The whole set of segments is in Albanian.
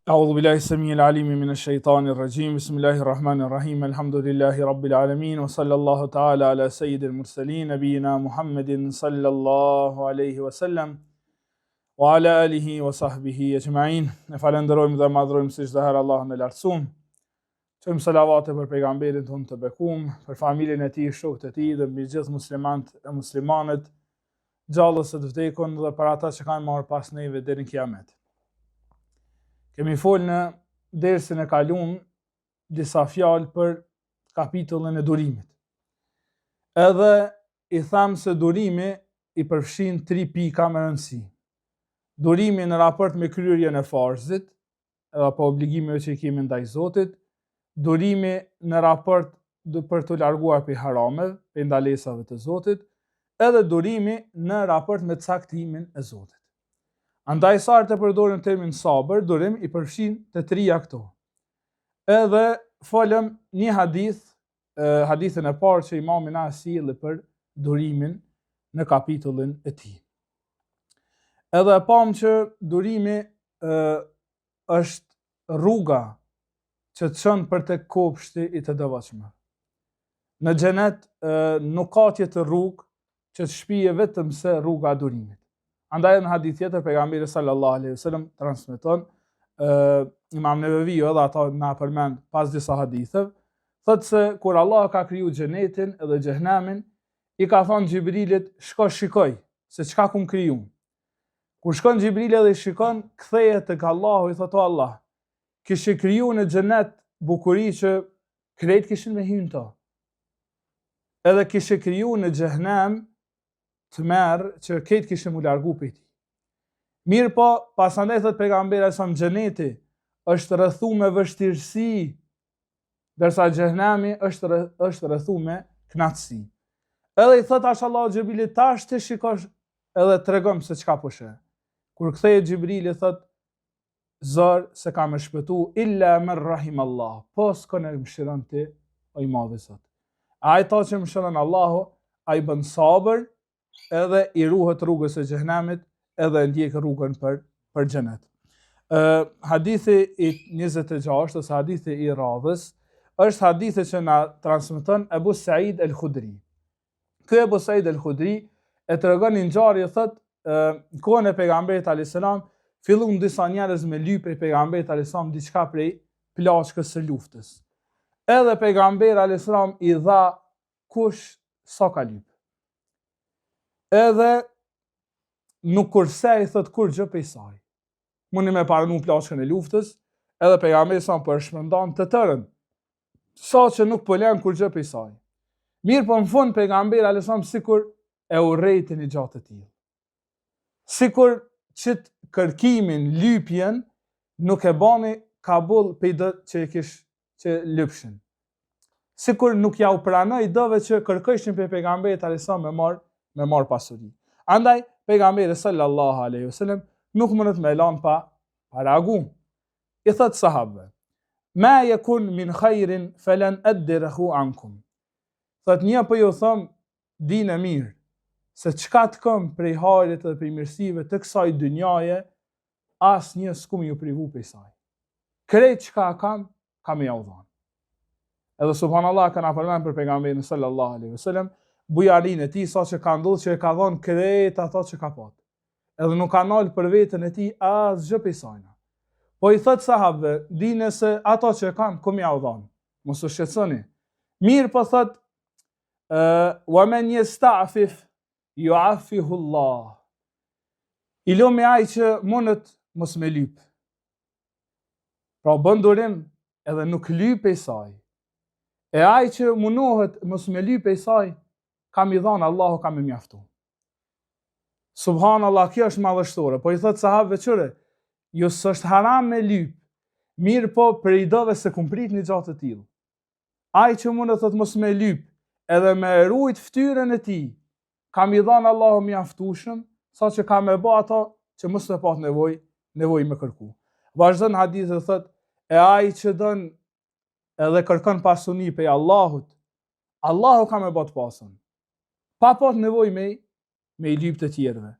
أعوذ بالله السميع العليم من الشيطان الرجيم بسم الله الرحمن الرحيم الحمد لله رب العالمين وصلى الله تعالى على سيد المرسلين نبينا محمد صلى الله عليه وسلم وعلى آله وصحبه أجمعين. Ne falenderojmë dhe madhrojmë si çdo herë Allahun e lartësuar. Çojmë selavate për pejgamberin tonë të bekuar, për familjen e tij, shokët e tij dhe mbi gjithë muslimanët e muslimanët, gjallës së të vdekur dhe për ata që kanë marrë pas neve deri në kiamet. Kemi folë në dersin e kaluar disa fjalë për kapitullin e durimit. Edhe i thamë se durimi i përfshin 3 pika me rëndësi. Durimi në raport me kryerjen e farzit, apo obligimeve që i kemi ndaj Zotit, durimi në raport për të larguar prej harameve, prej ndalesave të Zotit, edhe durimi në raport me caktimin e Zotit. Andaj sa të përdorim termin sabër, durim i përfshin të trija këto. Edhe folëm një hadithin e parë që Imam na sjellë për durimin në kapitullin e tij. Edhe pam që durimi është rruga që të çon për tek kopshti i të devotshëm. Në xhenet nuk ka tjetër rrugë që të shpije vetëm se rruga e durimit. Andaj në hadith tjetër pejgamberi sallallahu alaihi wasallam transmeton, Imam Neveviu edhe ata na përmend pas disa haditheve, thotë se kur Allah ka kriju xhenetin edhe xhehenamin, i ka thonë Xhibrilit, shko shikoj se çka kum kriju. Kur shkon Xhibrili edhe i shikon, kthehet tek Allahu, i thotë Allah, kishe kriju në xhenet bukuri që krejt kishin me hyrë to. Edhe kishe kriju në xhehenam të merë që këtë kishim u largu për ti. Mirë po, pasandaj thët pejgamberi sa xheneti është rrethu me vështirësi, dërsa xhehenami është rrethu me knatësi. Edhe i thët ashtë Allah Xhibrili, tash të shikosh edhe të regëm se qka pëshe. Kur ktheje Xhibrili thët, zër se ka me shpëtu, illa me rahim Allah, po s'kon e mëshiron ti, o i madhi sot. A i ta që mëshiron Allahu, a i bën sabër, edhe i ruhet rrugës e xhehenamit, edhe ndjek rrugën për xhenet. Hadithi i 26, ose hadithi i radhës, është hadithi që na transmeton Ebu Said el-Khudri. Ky Ebu Said el-Khudri e tregon një ngjarje, thotë, në kohën e pejgamberit alayhis salam, filluan disa njerëz me lyp prej pejgamberit alayhis salam diçka prej plaçkës së luftës. Edhe pejgamberi alayhis salam i dha kush sa ka lyp. Edhe nuk kursej, thot kur gjë prej saj. Mundi me paranu plaçkën e luftës, edhe pejgamberi sa për shpërndan të tërën, sa që nuk pëlen kur gjë prej saj. Mirë po në fund pejgamberi alayhis salam sikur e urrejti një gjatë të tillë. Sikur që kërkimin, lypjen, nuk e bani kabull për dë që e që lypshin. Sikur nuk ja u pranoi dove që kërkojshin për pejgamberit alayhis salam me marë pasuri. Andaj, pejgamberi sallallahu alaihi wasallam nuk mundet me lan pa reagu. I thët sahabëve, ma yakun min khairin falan adirahu ankum. Thët një për ju thëm, dinë mirë, se çka të këm prej harit dhe prej mirësive të kësaj dynjaje, as një s'kum ju privu prej saj. Krejt çka kam ja u dhanë. Edhe subhanallah kanë përmend për pejgamberin sallallahu alaihi wasallam, bujarin e tij, sa që ka ndodhur që e ka dhënë krejt ato që ka pat. Edhe nuk ka nalë për veten e tij as gjë prej saj. Po i thot sahabëve, dini se ato që kam kum ja u dhën. Mos u shqetësoni. Mirë po thot, wa man yasta'fif yu'affihu Allah. I lumi ai që mundet mos me lyp. Pra bën durim edhe nuk lyp prej saj. E ai që munohet mos me lyp prej saj, kam i dhanë Allahu kam i mjaftu. Subhanallah, kjo është madhështore. Po i thot sahabëve qëre, ju s'është haram me lyp, mirë po për i dove se kum prit një gjatë të tillë. Ai që mund të thot mos me lyp, edhe me rujt ftyrën e tij, kam i dhanë Allahu mjaftueshëm, sa që kam e bë ato që mos të pat nevojë me kërku. Vazhdon hadithi thot, e ai që don edhe kërkon pasuni prej Allahut, Allahu ka me bë të pasën. Pa pat nevojë me i lyp të tjerëve.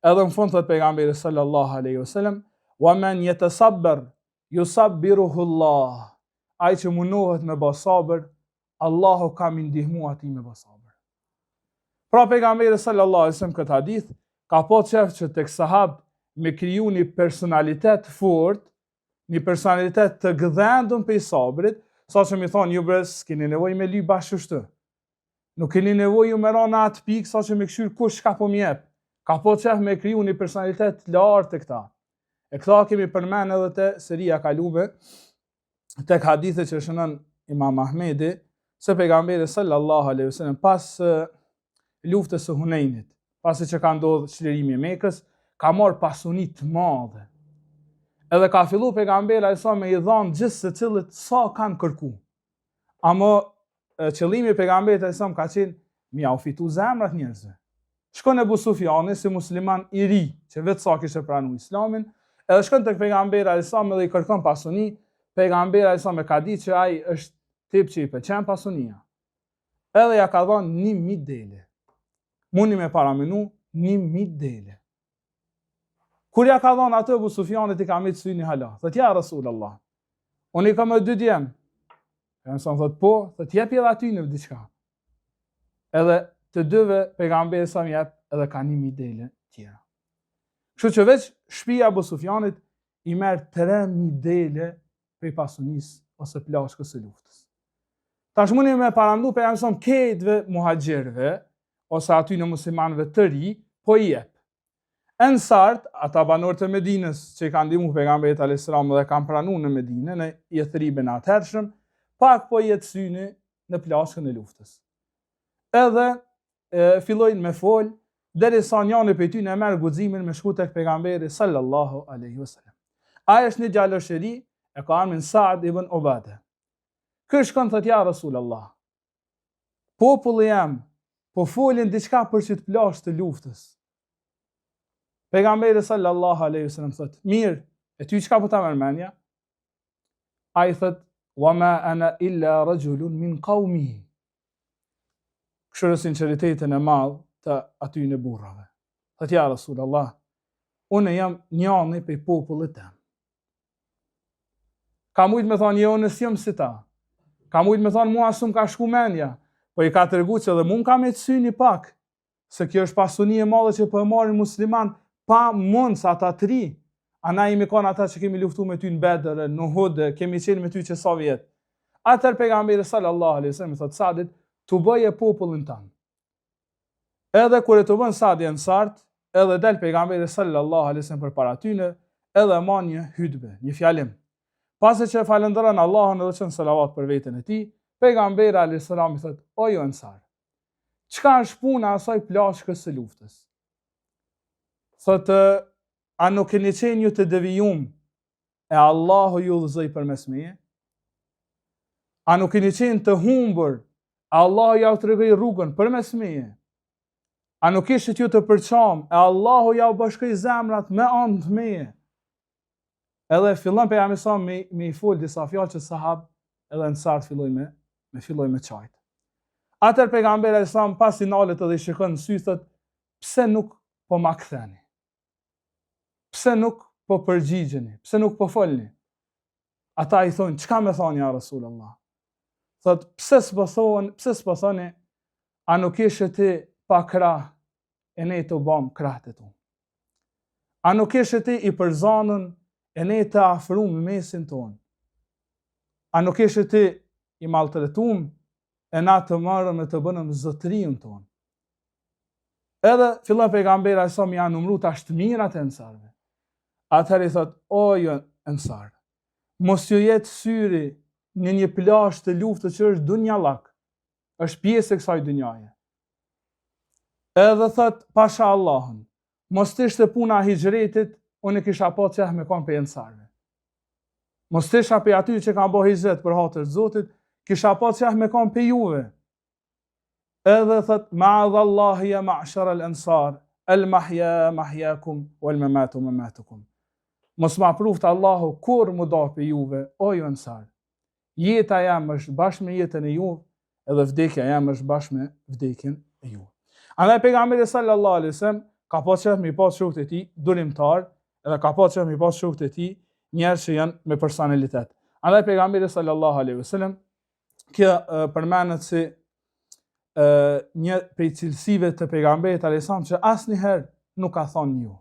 Edhe në fund thot pejgamberi sallallahu alaihi wasallam, wa man yatasabbar yusabbiruhullah. Ai që munohet me bë sabër, Allahu ka më ndihmu atij me bë sabër. Pra pejgamberi sallallahu alaihi wasallam këtë hadith ka po qef që tek sahab me kriju një personalitet fort, një personalitet të gdhendun për i sabrit, sa që mi thonë, ju brez, keni nevoj me ly bashkë shtë. Nuk keni nevoj ju me ra në atë pikë, sa që me këshyr kush ka po mjep. Ka po qef me kriju një personalitet lartë të këta. E këta kemi përmen edhe të seria kalume, tek hadithe që shënën Imam Ahmedi, se pejgamberi sallallahu alaihi wasallam pas luftës së Hunenit, pasi që ka ndodhur çlirimi i Mekës, ka marrë pasuni të madhe. Edhe ka fillu pejgamberi ai sa me i dhanë gjithë secillit sa kanë kërku. Amo qëllimi i pejgamberit ai sa ka qenë mi au fitu zemrat njerëzve. Shkon Ebu Sufjani si musliman i ri, që vetë sa kishte pranuar Islamin, edhe shkon tek pejgamberi ai sa dhe i kërkon pasuni, pejgamberi ai sa me ka ditë që ai është tip që i pëlqen pasunia. Edhe ja ka dhënë 1000 dele. Mundi me paramenu 1000 dele. Kur ja ka dhënë atë Ebu Sufjanit i ka mitë syni hala. Thot ja Rasulullah, unë i kam e 2 djemë. E nësën thot po, thot jepi edhe aty në diçka. Edhe të dyve pejgamberi sa më jep edhe ka 1000 dele tjera. Kështu që veç shtëpia Ebu Sufjanit i merr 3000 dele prej pasunisë ose plashkës së luftës. Tash mundi me parandu për jam son ketëve muhaxherëve ose aty në muslimanëve të ri, po i jep. Ensart, ata banorët e Medinës që i kanë ndihmu pejgamberit alayhis salam dhe kanë pranuar në Medinë, në Jethribin atëhershëm, pak po jetë syni në plashkën e luftës. Edhe fillojnë me fol, derisa njëri prej tyre merr guximin me shku tek pejgamberi sallallahu alaihi wasallam. Ai është një djalëshëri, e ka emrin Saad ibn Ubada. Ky shkon thot ja Rasulullah, populli jam po folin diçka për çit plashë të luftës. Pejgamberi sallallahu alaihi wasallam thot, mirë, e ty çka po ta merr mendja? Ai thot, wa ma ana illa rajulun min qaumi. Kështu sinqeritetin e madh të aty në burrave. Thot ja Rasulullah, unë jam njëri prej popullit tim. Ka mujt me thonë, jo, unë s'jam si ta. Ka mujt me thonë, mua s'm ka shku mendja. Po i ka tregu që edhe mun ka me të syni pak, se kjo është pasuni e madhe që po e marrin musliman, pa mund sa ata të ri. A na jemi kanë ata që kemi luftu me ty në Bedër, në Uhud, kemi qenë me ty që sa vjet. Atëherë pejgamberi sallallahu alaihi wasallam thot Sadit, tu bëje popullin tan. Edhe kur e të bën Sadi ansart, edhe del pejgamberi sallallahu alaihi wasallam përpara tyre, edhe marr një hutbë, një fjalim. Pasi që falënderon Allahun edhe çon selavat për veten e tij, pejgamberi alayhis salam i thot, o ju ansar, çka është puna asaj plashkës së luftës? Thot, a nuk keni qenë ju të devijum e Allahu ju udhëzoi përmes meje? A nuk keni qenë të humbur e Allahu ja u tregoi rrugën përmes meje? A nuk ishit ju të përçam e Allahu ja u bashkoi zemrat me anë të meje? Edhe fillon pejgamberi sa me i fol disa fjalë që sahab edhe ansar fillojnë me çajt. Atëherë pejgamberi sa pas finalet edhe i shikon në sy thot, pse nuk po ma ktheni? Pse nuk po përgjigjeni? Pse nuk po folni? Ata i thonë, çka me thonë ja Rasulullah? Thot, pse s'po thoni, a nuk ishe ti pa krah e ne të bam krahët e tu? A nuk ishe ti i përzanën e ne të afrum mesin ton? A nuk ishe ti i maltretum e na të marrëm e të bënëm zotërinë ton? Edhe fillon pejgamberi ai sa më janë numëruar tash të mirat e ansarëve. Atëherë i thot, o ju ansar, mos ju jetë syri në një plazh të luftës që është dunjallak, është pjesë e kësaj dunjaje. Edhe thot, pasha Allahun, mos t'ishte puna hijretit, unë kisha pa qeh me kon për ansarëve. Mos t'isha për aty që kanë bërë hijret për hatër të Zotit, kisha pa qeh me kon për juve. Edhe thot, ma'adhallahi ya ma'shar al-ansar, al-mahya mahyakum wal-mamatu mamatukum. Mos ma pruft Allahu kur mu da për juve, o ju ansar. Jeta jam është bashkë me jetën e juve, edhe vdekja jam është bashkë me vdekjen e juve. Andaj pejgamberi sallallahu alaihi wasallam ka pas qef me pas shokët e tij durimtar, edhe ka pas qef me pas shokët e tij njerëz që janë me personalitet. Andaj pejgamberi sallallahu alaihi wasallam kjo përmendet si një prej cilësive të pejgamberit alayhis salam që asnjëherë nuk ka thonë jo.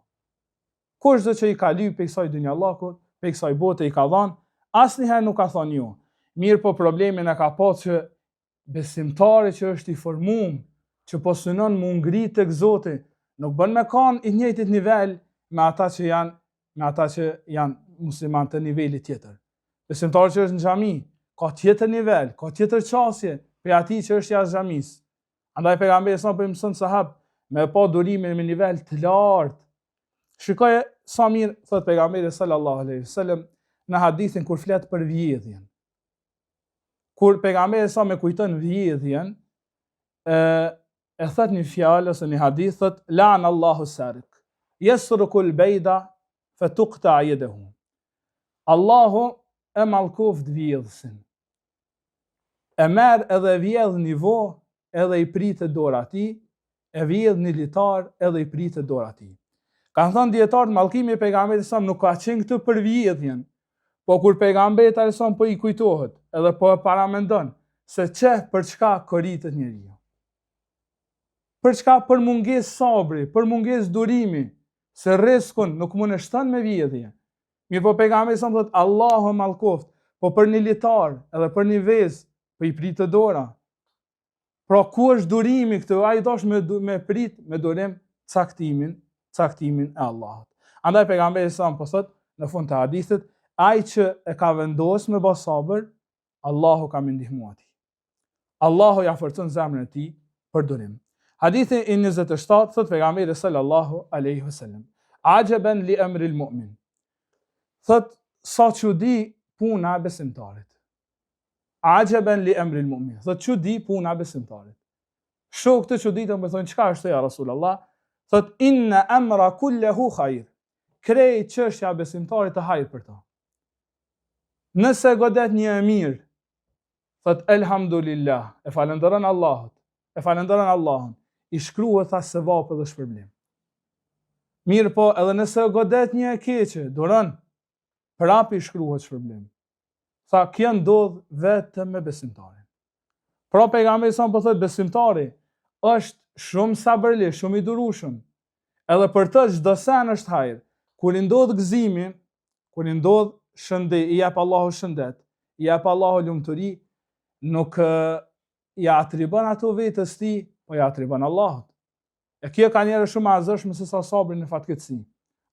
Kushdo që i ka lyp pe kësaj dunjallakut, pe kësaj bote i ka dhënë, asnjëherë nuk ka thonë jo. Mirë po problemin e ka pasur që besimtari që është i formuar, që po synon mu ngrit tek Zoti, nuk bën me kanë i njëjtit nivel me ata që janë musliman të nivelit tjetër. Besimtari që është në xhami ka tjetër nivel, ka tjetër qasje për atij që është jashtë xhamisë. Andaj pejgamberi sa po i mëson sahab me pa durimin me nivel të lartë. Shikoj sa mirë thot pejgamberi sallallahu alaihi wasallam në hadithin kur flet për vjedhjen. Kur pejgamberi sa me kujton vjedhjen, e thot një fjalë ose një hadith, thot la'an Allahu sarik, yasruku al-bayda fatuqta yadahu. Allahu e mallkoft vjedhsin. E merr edhe vjedh nivo, edhe i pritet dora ati, e vjedh një litar edhe i pritet dora ati. Kanë thënë dietarët mallkimi i pejgamberit sa nuk ka qenë këtë për vjedhjen, po kur pejgamberi alajhissalam po i kujtohet, edhe po e paramendon se për çka koritet njeriu. Për çka? Për mungesë sabri, për mungesë durimi, se rrezikun nuk mund e shton me vjedhje. Mirë po pejgamberi sa thotë Allahu e mallkoft, po për një litar edhe për një vezë po i pritet dora. Pra ku është durimi këtu? Ai dosh me prit me durim caktimin e Allahut. Andaj pejgamberi sa po thot në fund të hadithit, ai që e ka vendosur me bë sabër, Allahu ka më ndihmuar atij. Allahu ja forcon zemrën e tij për durim. Hadithi i 27 thot pejgamberi sallallahu alaihi wasallam, ajaban li amri al-mu'min. Thot sa çudi puna e besimtarit. Ajaban li amri al-mu'min. Thot çudi puna e besimtarit. Shok të çuditën më thonë çka është ja Rasulullah? Thot inna amra kulluhu khair. Krejt çështja e besimtarit të hajër për ta. Nëse godet një e mirë, thot elhamdulillah, e falenderon Allahun, i shkruhet tha sevap dhe shpërblim. Mirë po, edhe nëse godet një e keqe, duron, prap i shkruhet shpërblim. Tha kjo ndodh vetëm me besimtarin. Pra pejgamberi sa po thot besimtari është shumë sabërli, shumë i durueshëm. Edhe për të çdo sen është hajër. Kur i ndodh gëzimi, kur i ndodh shëndet, i jep Allahu shëndet, i jep Allahu lumturi, nuk ja atribon ato vetes tij, po ja atribon Allahut. E kjo ka njerëz shumë azhëshme se sa sabrin në fatkeqësi.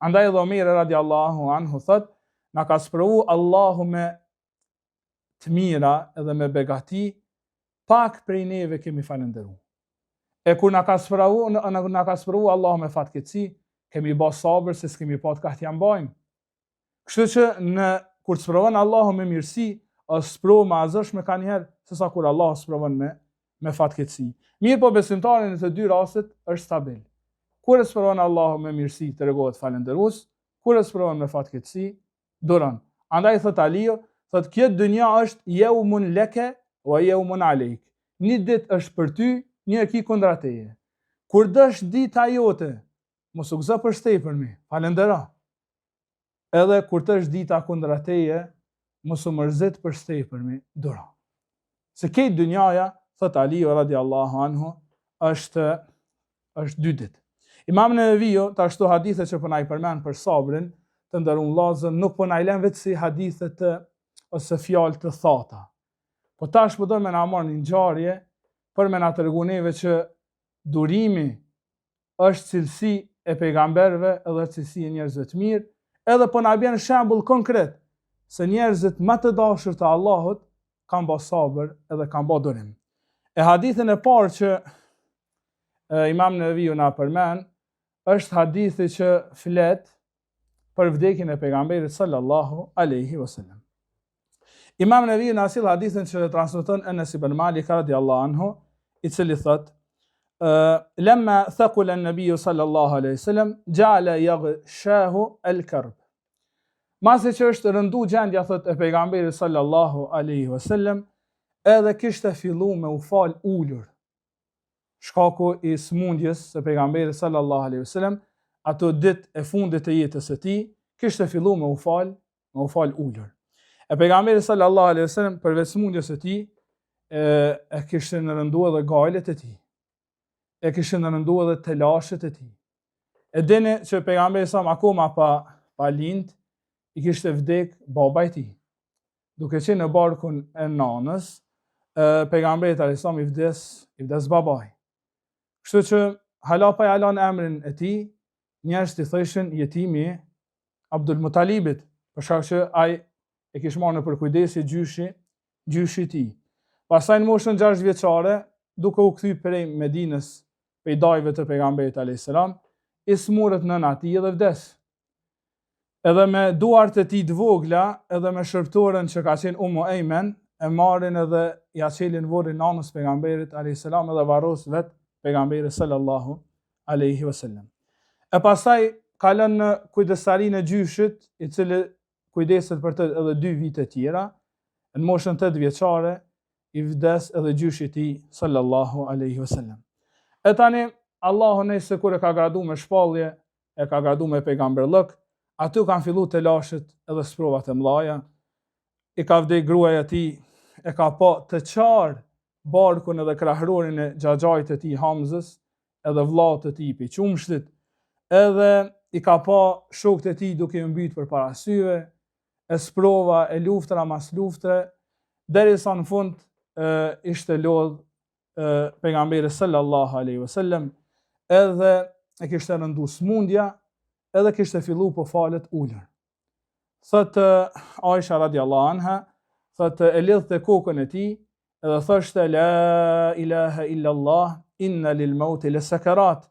Andaj edhe Omer radiallahu anhu thot, na ka sprovu Allahu me të mira edhe me begati, pak prej neve kemi falenderuar. E kur na ka sprovu Allahu me fatkeqësi, kemi bë sabër se s'kemi pa të kahtë janë bajmë. Kështu që kur të sprovon Allahu me mirësi, është sprovë më azhëshme ka njëherë se sa kur Allahu sprovon me fatkeqësi. Mirë po besimtari në të dy rastet është stabil. Kur e sprovon Allahu me mirësi, tregohet falënderues, kur e sprovon me fatkeqësi, duron. Andaj thot Aliu, thot kjo dynja është yawmun laka wa yawmun alejk. Një ditë është për ty, një e ki kundra teje. Kur dësh dita jote, mos u gëzo për shtepërmi, falëndero. Edhe kur të është dita kundra teje, mos u mërzit për shtepërmi, duro. Se këtë dynjaja, thot Aliu radiallahu anhu, është 2 ditë. Imam Neveviu, ta ashtu hadithet që po na i përmend për sabrin, të nderuar vëllezër, nuk po na i lën vetë si hadithet ose fjalë të thata. Po tash po do me na marr një ngjarje për me na tregu neve që durimi është cilësi e pejgamberëve edhe cilësi e njerëzve të mirë, edhe po na bën shembull konkret se njerëzit më të dashur të Allahut kanë bë sabër edhe kanë bë durim. E hadithin e parë që Imam Neveviu na përmend është hadithi që flet për vdekjen e pejgamberit sallallahu alaihi wasallam. Imam Neveviu na sill hadithin që transmeton Enes ibn Malik radiallahu anhu, i cili thot lamma thaqula an-nabiy sallallahu alaihi wasallam ja'ala yaghshahu al-karb. Masi që është rëndu gjendja thot e pejgamberit sallallahu alaihi wasallam, edhe kishte fillu me u fal ulur. Shkaku i smundjes së pejgamberit sallallahu alaihi wasallam, ato ditë e fundit të jetës së tij, kishte fillu me u fal me u fal ulur. E pejgamberi sallallahu alaihi wasallam përveç smundjes së tij e kishin rëndu edhe gajlet e tij. E kishin rëndu edhe telashet e tij. E dini që pejgamberi sa akoma pa lind, i kishte vdek baba i tij. Duke qenë në barkun e nanës, pejgamberi alayhis salam i vdes babai. Kështu që hala pa ja lanë emrin e tij, njerëzit i thoshin jetimi Abdul Mutalibit, për shkak që ai e kishte marrë në përkujdesi gjyshi i tij. Pastaj në moshën 6 vjeçare, duke u kthy prej Medinës, pejdajve të pejgamberit alayhis salam, i smurët nëna e tij dhe vdes. Edhe me duart e tij të vogla, edhe me shërptorën që ka qenë Ummu Ejmen, e marrin edhe ja çelin vorrin nanës pejgamberit alayhis salam edhe varros vet pejgamberi sallallahu alaihi wasallam. E pastaj ka lënë në kujdestarinë e gjyshit, i cili kujdeset për të edhe 2 vite tjera. Në moshën 8 vjeçare i vdes edhe gjyshi i tij sallallahu alaihi wasallam. E tani Allahu nëse kur e ka gradu me shpallje, e ka gradu me pejgamberllëk, aty kanë fillu telashet edhe sprovat e mëdha. I ka vdek gruaja e tij, e ka pa të qarë barkun edhe krahërorin e xhaxhait të tij Hamzës, edhe vllaut të tij pi qumshtit, edhe i ka pa shokët e tij duke u mbyt përpara syve, e sprova e luftra mas luftre, derisa në fund ishte lodh pejgamberi sallallahu alaihi wasallam, edhe e kishte rëndu smundja, edhe kishte fillu po falet ulur. Thotë Aisha radiallahu anha, thotë e lidhte kokën e tij, edhe thoshte la ilaha illa Allah, inna lil mauti lesakarat.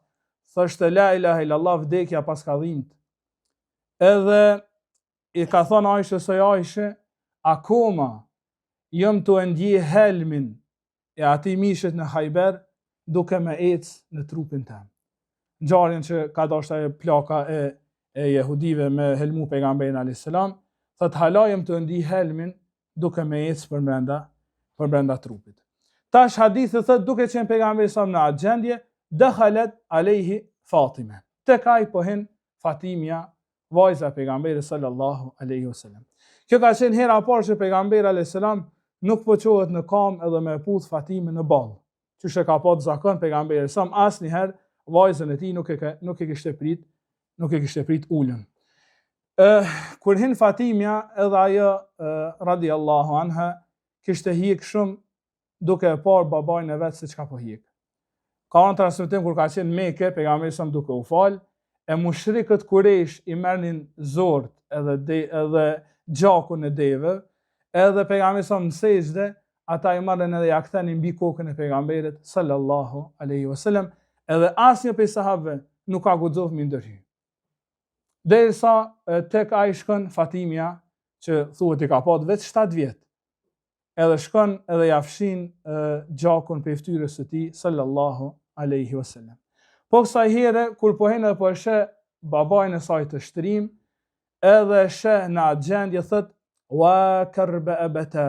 Thoshte la ilaha illa Allah, vdekja pas ka dhimbje. Edhe i ka thonë Aisha se Aisha, akoma jam të ndjej helmin e atij mishit në Hajber, duke me ecë në trupin tim. Ngjarjen që ka dashur ajo plaka e jehudive me helmu pejgamberin alayhis salam, thotë hala jam të ndjej helmin duke me ecë për brenda trupit. Tash hadithi thotë duke qenë pejgamberi sa në atë gjendje, dakhalat alayhi Fatima. Tek ai po hin Fatimia, vajza e pejgamberit sallallahu alaihi wasallam. Kjo ka qenë hera e parë që pejgamberi alayhis salam nuk po çohet në kam edhe me puth Fatimin në ball. Qysh e ka pas zakon pejgamberi sa asnjëherë vajzën e tij nuk e kishte prit ulën. Kur hin Fatimia, edhe ajo radiallahu anha kishte hiq shumë duke e parë babain e vet se çka po hiq. Ka një transmetim kur ka qenë Mekë, pejgamberi sa duke u fal, e mushrikët Kurejsh i merrnin zort edhe gjakun e deve, edhe pejgamberi sa në sejdë, ata i marrën edhe ja kthenin mbi kokën e pejgamberit sallallahu alaihi wasallam, edhe asnjë prej sahabëve nuk ka guxof mi ndërhy. Derisa tek ai shkon Fatimia, që thuhet i ka pas vetë 7 vjet. Edhe shkon edhe ja fshin gjakun pe fytyrës së tij sallallahu alaihi wasallam. Po kësaj here kur po hen po e sheh babain e saj të shtrim, edhe sheh në atë gjendje thot wa karba abata.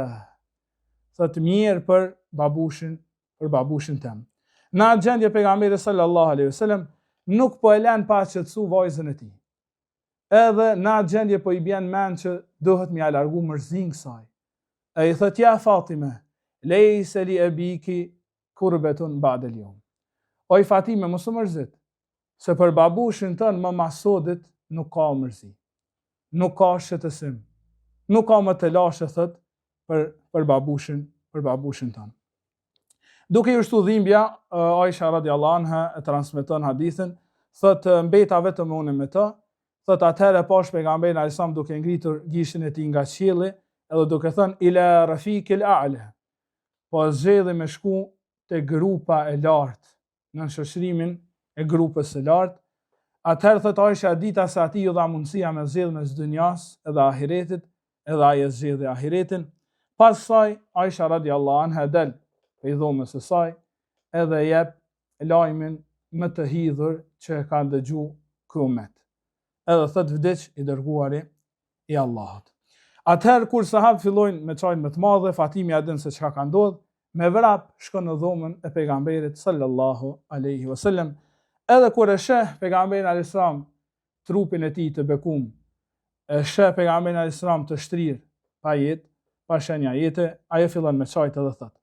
Thot mirë për babushin tëm. Në atë gjendje pejgamberi sallallahu alaihi wasallam nuk po e lën pa qetësu vajzën e tij. Edhe në atë gjendje po i bjen mend që duhet mi largu mërzin kësaj. E i thot ja Fatime, lejse li abiki kurbetun ba'da al-yawm. Oj Fatime, mos u mërzit, se për babushin tën më masodit nuk ka mërzi, nuk ka shëtësim, nuk ka më të lashe thot për babushin tën. Duke i shtu dhimbja, Aisha radiallahu anha e transmeton hadithin, thot mbeta vetëm unë me të, thot atëherë pash pejgamberin alayhis salam duke ngritur gishin e tij nga qielli, edhe duke thënë ila rafiqil a'la. Po zgjedhi me shku te grupa e lartë, në shoqërimin e grupës së lartë. Atëherë thot Aisha dita se atij u dha mundësia me zgjedh mes dunjas edhe ahiretit, edhe ai zgjedhi ahiretin. Pas saj Aisha radiallahu anha del prej dhomës së saj, edhe jep lajmin më të hidhur që e ka dëgju ky ummet. Edhe thot vdiq i dërguari i Allahut. Atëherë kur sahabët fillojnë me çajin më të madhe, Fatimia din se çka ka ndodhur, me vrap shkon në dhomën e pejgamberit sallallahu alaihi wasallam. Edhe kur e sheh pejgamberin alayhis salam trupin e tij të bekuar, e sheh pejgamberin alayhis salam të shtrir pa jetë, pa shenja jete, ajo fillon me çajtë dhe thot: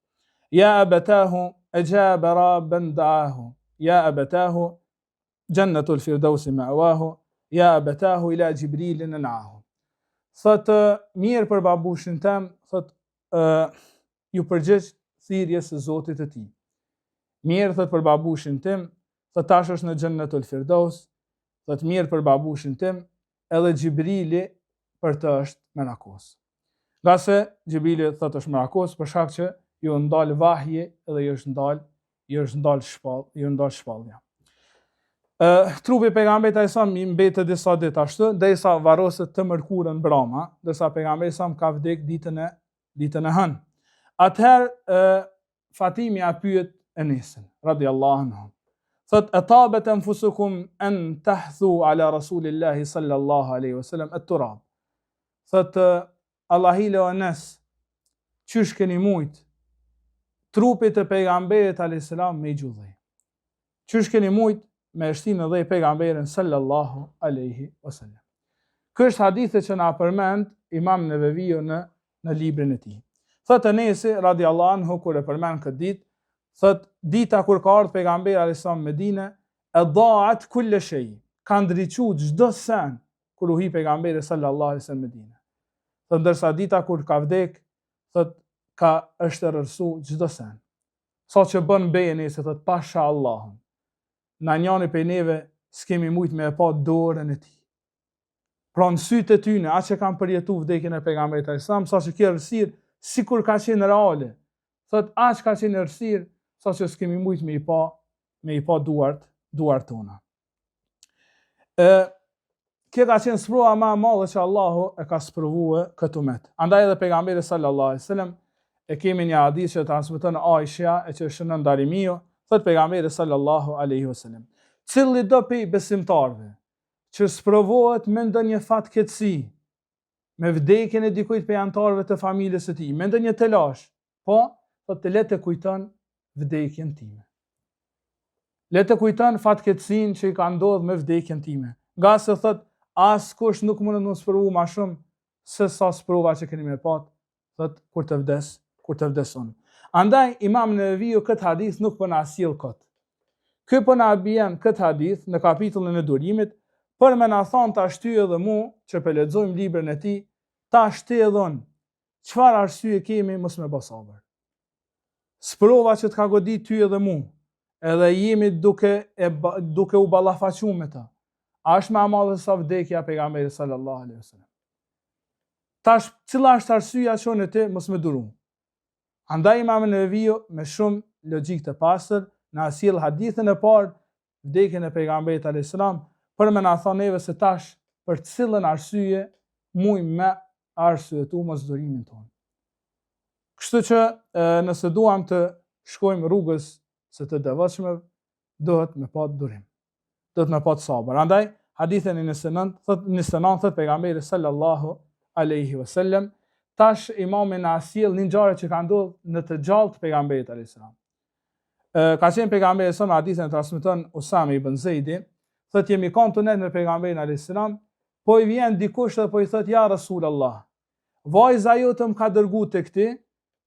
Ja abatahu ajaba rabban da'ahu, ja abatahu jannatul firdausi ma'wahu, ja abatahu ila Jibril na'ahu. Thot mirë për babushin tem, thot ju përgjigj thirrjes së Zotit të tij. Mirë thot për babushin tim, thot tash është në Jannatul Firdaus, thot mirë për babushin tim, edhe Xhibrili për të është merakos. Nga se Xhibrili thot është merakos për shkak që ju ndal vahje edhe ju është ndal shpallja. Trupi pejgamberit alayhis salam i mbetet disa ditë ashtu, derisa varroset të mërkurën brama, ndërsa pejgamberi sa ka vdek ditën e hënë. Atëherë Fatimi a pyet Enesin radhiyallahu anhu. Thot atabat anfusukum an tahthu ala rasulillahi sallallahu alaihi wasallam at-turab. Thot Allahile o Enes, qysh keni mujt trupit të pejgamberit alayhis salam me gjudhej? Qysh keni mujt me shtinë dhe pejgamberin sallallahu alaihi wasallam? Ky është hadithi që na përmend Imam Neveviu në librin e tij. Thot Enesi radhiyallahu anhu kur e përmend këtë ditë, thot dita kur ka ardhur pejgamberi alayhis salam në Medinë, e dhaat kull shay, ka ndriçuar çdo sen kur u hi pejgamberi sallallahu alaihi wasallam në Medinë. Thot ndërsa dita kur ka vdek, thot ka është rërsu çdo sen. Sa që bën bej Enesi, thot pasha Allahun. Na njani prej neve s'kemi mujt me e pa dorën e tij. Pra në sytë e tyne, atë që kanë përjetu vdekjen e pejgamberit alayhis salam, sa që kjo rësirë, sikur ka qenë reale. Thot aq ka qenë rësirë, sa që s'kemi mujt me i pa duart tona. Kjo ka qenë sprova më e madhe që Allahu e ka sprovuar këtë umet. Andaj edhe pejgamberi sallallahu alaihi wasallam, e kemi një hadith që transmeton Aisha, e që shënon Darimiu, thot pejgamberi sallallahu alaihi wasallam: cili do prej besimtarëve që sprovohet me ndonjë fatkeqësi, me vdekjen e dikujt prej anëtarëve të familjes së tij, me ndonjë telash, po thot të le të kujton vdekjen time. Le të kujton fatkeqësinë që i ka ndodhur me vdekjen time. Nga se thot askush nuk mund të mos provu më shumë se sa sprova që keni me pat, thot kur të vdes unë. Andaj Imam Neveviu këtë hadith nuk po na sjell kot. Ky po na bën këtë hadith në kapitullin e durimit për me na thonë ta shtyë edhe mu që po lexojmë librin e tij, ta shtyë edhe unë çfarë arsye kemi mos me bë sabër. Sprova që të ka godit ty edhe mu, edhe jemi duke u ballafaquar me ta, a është më e madhe sa vdekja e pejgamberit sallallahu alaihi wasallam? Tash cila është arsyeja që në të mos me duru? Andaj Imam Neveviu me shumë logjik të pastër na sjell hadithin e parë, vdekjen e pejgamberit alayhis salam, për me na thonë neve se tash për cilën arsye mujmë me arsyetu mos durimin tonë. Kështu që nëse duam të shkojmë rrugës së të devotshmëve, duhet me pa durim. Duhet me pa sabër. Andaj hadithin e 29 thot pejgamberi sallallahu alaihi wasallam, tash imami na sjell një ngjarje që ka ndodhur në të gjallë të pejgamberit alayhis salam. Ka qenë pejgamberi sa hadithin e transmeton Usame ibn Zeidi, thot jemi kanë tunet me pejgamberin alayhis salam, po i vjen dikush dhe po i thot ja Rasulullah, vajza jote më ka dërguar tek ti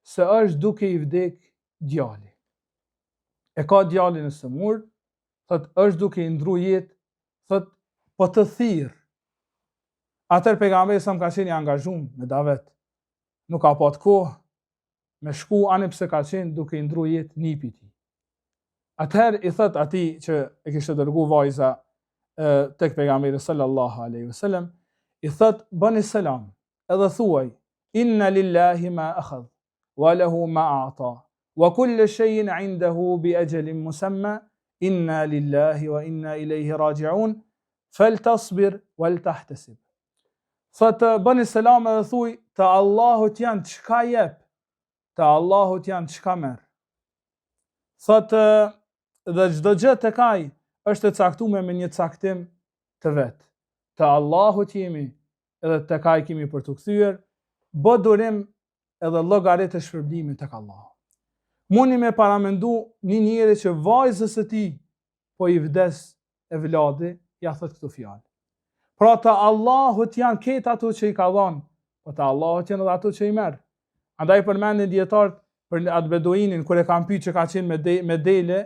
se është duke i vdek djali. E ka djalin në sëmur, thot është duke i ndru jetë, thot po të thirr. Atër pejgamberi sa më ka qenë i angazhuar me davet. Nuk ka pat kohë me shku ani pse ka qenë duke i ndru jetë nipit. Atëherë i thot atij që e kishte dërguar vajza tek pejgamberi sallallahu alaihi wasallam, i thot bëni selam, edhe thuaj inna lillahi ma akhadh wa lahu ma a'ta wa kullu shay'in 'indahu bi ajalin musamma inna lillahi wa inna ilayhi raji'un faltasbir wal tahtasib. Thot bëni selam edhe thuaj te Allahut janë çka jep, te Allahut janë çka merr. Thot dhe çdo gjë tek ai është e caktuar me një caktim të vet. Te Allahut jemi edhe tek ai kemi për të kthyer, bë durim edhe llogaritë e shpërblimit tek Allahu. Mundi me paramendu një njeri që vajzës së tij po i vdes e vladi, ja thot këto fjalë. Pra të Allahut janë ketë ato që i ka dhënë, po të Allahut janë edhe ato që i merr. Andaj përmendin dietarët për atë beduinin kur e kanë pyetur që ka qenë me dele,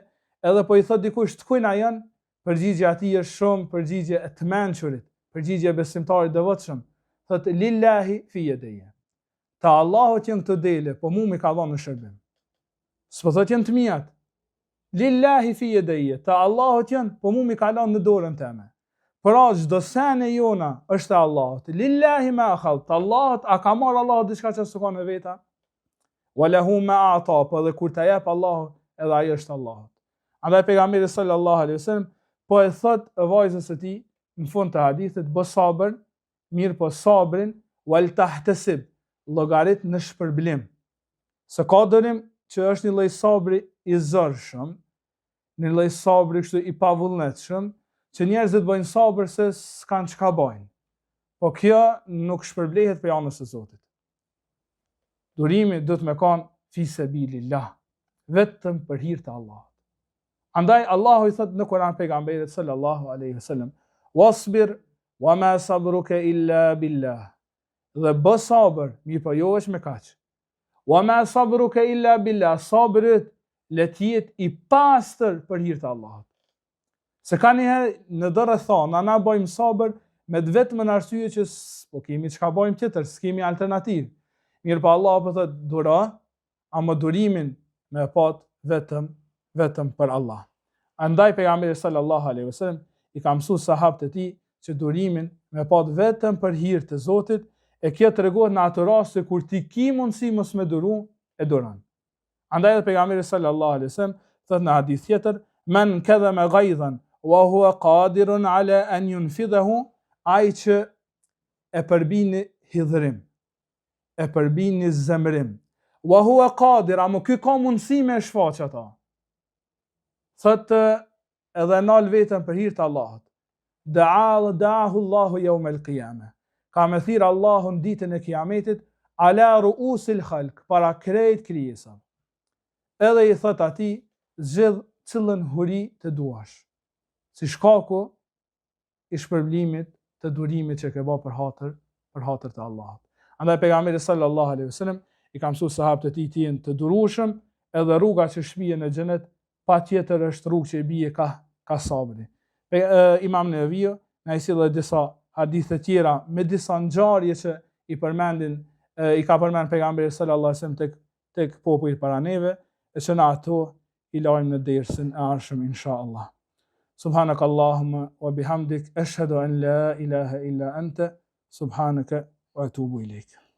edhe po i thot dikush të kujna janë, përgjigjja e tij është shumë përgjigje e të mençurit, përgjigje e besimtarit devotshëm. Thot lillahi fi yadayya. Ta Allahut janë këto dele, po mu mi ka dhënë në shërbim. S'po thot janë të mijat. Lillahi fi yadayya. Ta Allahut janë, po mu mi ka dhënë në dorën tëme. Pra çdo sene jona është e Allahut. Lillahi ma akhadh. Ta Allahut a ka marrë Allahu diçka që s'ka në veta? Walahu ma ata, po edhe kur ta jep Allahu, edhe ai është Allahut. Andaj pejgamberi sallallahu alaihi wasallam po e thot vajzës së tij në fund të hadithit, bë sabër, mirë po sabrin wal tahtasib, llogarit në shpërblim. Se ka dënim që është një lloj sabri i zorshëm, një lloj sabri kështu i pavullnetshëm, që njerëzit bëjnë sabër se s'kan çka bajnë. Po kjo nuk shpërblehet për anës së Zotit. Durimi do të më kanë fi sabilillah, vetëm për hir të Allahut. Andaj Allahu i thot në Kur'an pejgamberit sallallahu alaihi wasallam: "Wasbir wa ma sabruka illa billah." Dhe bë sabër, mirë po jo është me kaq. Wa ma sabruka illa billah, sabrit le të jetë i pastër për hir të Allahut. Se ka njëherë në dorë thonë, na bëjmë sabër me vetëm arsye që po kemi çka bëjmë tjetër, s'kemi alternativë. Mirë po Allah po thotë duro, ama durimin me pat vetëm për Allah. Andaj pejgamberi sallallahu alaihi wasallam i ka mësuar sahabët e tij që durimin me pat vetëm për hir të Zotit, e kjo tregon në atë rast kur ti ki mundësi mos me duru, e duron. Andaj edhe pejgamberi sallallahu alaihi wasallam thotë në hadith tjetër: "Man kadhama ghaidhan wa huwa qadirun ala an yunfidhahu", ai që e përbini hidhrim, e përbini zemrim. Wa huwa qadir, ama ky ka mundësi me shfaq ata. Thotë edhe nal vetëm për hir të Allahut. Da'ahu Allahu yawm al-qiyamah. Ka me thirë Allahun ditën e kiametit, ala ruusil khalq, para krejt krijesave. Edhe i thot atij, zgjedh cilën huri të duash, si shkaku i shpërblimit të durimit që ke bë për hatër të Allahut. Andaj pejgamberi sallallahu alaihi wasallam i ka mësuar sahabët e tij të jenë të durueshëm, edhe rruga që shpihen në xhenet patjetër është rrugë që i bie ka sabri. Imam Neveviu na i sjell disa hadithe tjera me disa ngjarje që i ka përmend pejgamberi sallallahu alaihi wasallam tek popujt para neve, e që na ato i lajmë në dersën e ardhshëm inshallah. Subhanakallahumma wa bihamdik ashhadu an la ilaha illa anta subhanaka wa atubu ilayk.